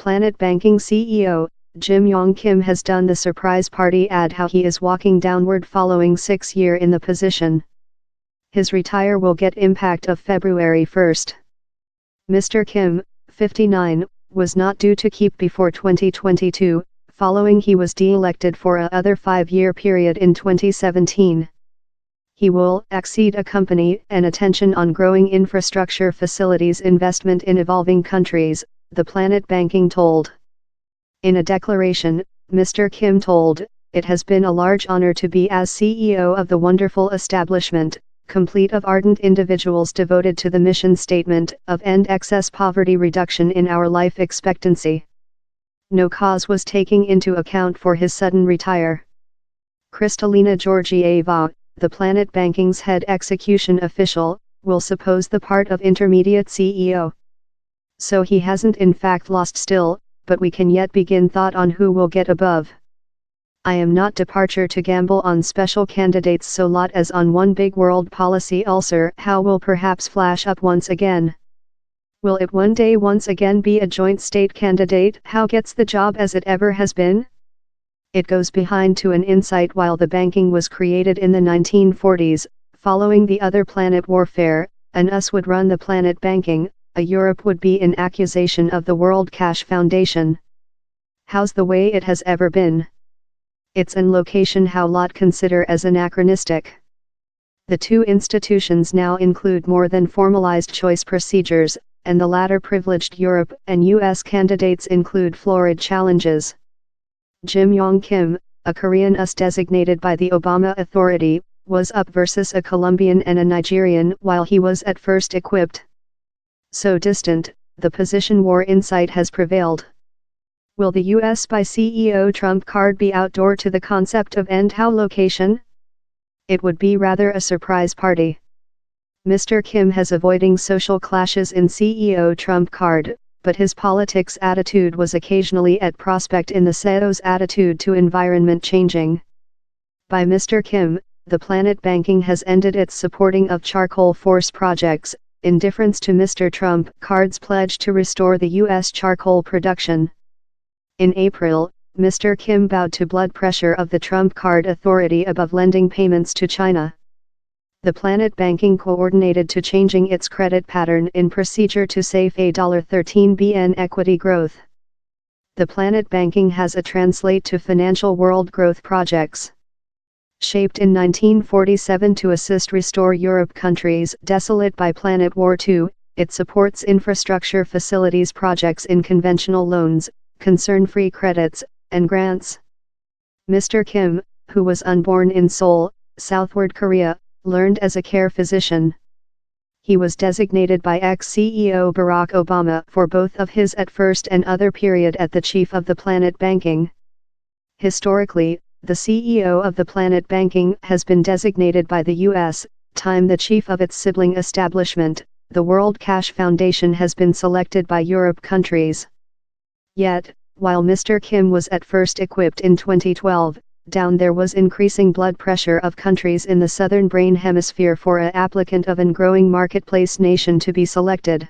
Planet Banking CEO, Yong Kim has done the surprise party ad how he is walking downward following 6 years in the position. His retire will get impact of February 1st. Mr. Kim, 59, was not due to keep before 2022, following he was de-elected for a other 5-year period in 2017. He will exceed a company and attention on growing infrastructure facilities investment in evolving countries, the Planet Banking told. In a declaration, Mr. Kim told, "It has been a large honor to be as CEO of the wonderful establishment, complete of ardent individuals devoted to the mission statement of end excess poverty reduction in our life expectancy." No cause was taken into account for his sudden retire. Kristalina Georgieva, the Planet Banking's head execution official, will suppose the part of intermediate CEO. So he hasn't in fact lost still, but we can yet begin thought on who will get above. I am not departure to gamble on special candidates so lot as on one big world policy ulcer how will perhaps flash up once again. Will it one day once again be a joint state candidate how gets the job as it ever has been? It goes behind to an insight while the banking was created in the 1940s, following the other planet warfare, an US would run the Planet Banking, a Europe would be in accusation of the World Cash Foundation. How's the way it has ever been? It's an location how lot consider as anachronistic. The two institutions now include more than formalized choice procedures, and the latter privileged Europe and US candidates include florid challenges. Yong Kim, a Korean US designated by the Obama Authority, was up versus a Colombian and a Nigerian while he was at first equipped. So distant, the position war insight has prevailed. Will the US by CEO Trump card be outdoor to the concept of end how location? It would be rather a surprise party. Mr. Kim has avoiding social clashes in CEO Trump card, but his politics attitude was occasionally at prospect in the CEO's attitude to environment changing. By Mr. Kim, the Planet Banking has ended its supporting of charcoal force projects, in difference to Mr. Trump card's pledge to restore the U.S. charcoal production. In April, Mr. Kim bowed to blood pressure of the Trump card authority above lending payments to China. The Planet Banking coordinated to changing its credit pattern in procedure to save a $13 billion equity growth. The Planet Banking has a translate to financial world growth projects. Shaped in 1947 to assist restore Europe countries desolate by Planet War II, it supports infrastructure facilities projects in conventional loans, concern-free credits, and grants. Mr. Kim, who was unborn in Seoul, Southward Korea, learned as a care physician. He was designated by ex-CEO Barack Obama for both of his at first and other period at the chief of the Planet Banking. Historically, the CEO of the Planet Banking has been designated by the U.S., time the chief of its sibling establishment, the World Cash Foundation has been selected by Europe countries. Yet, while Mr. Kim was at first equipped in 2012, down there was increasing blood pressure of countries in the southern brain hemisphere for a applicant of an growing marketplace nation to be selected.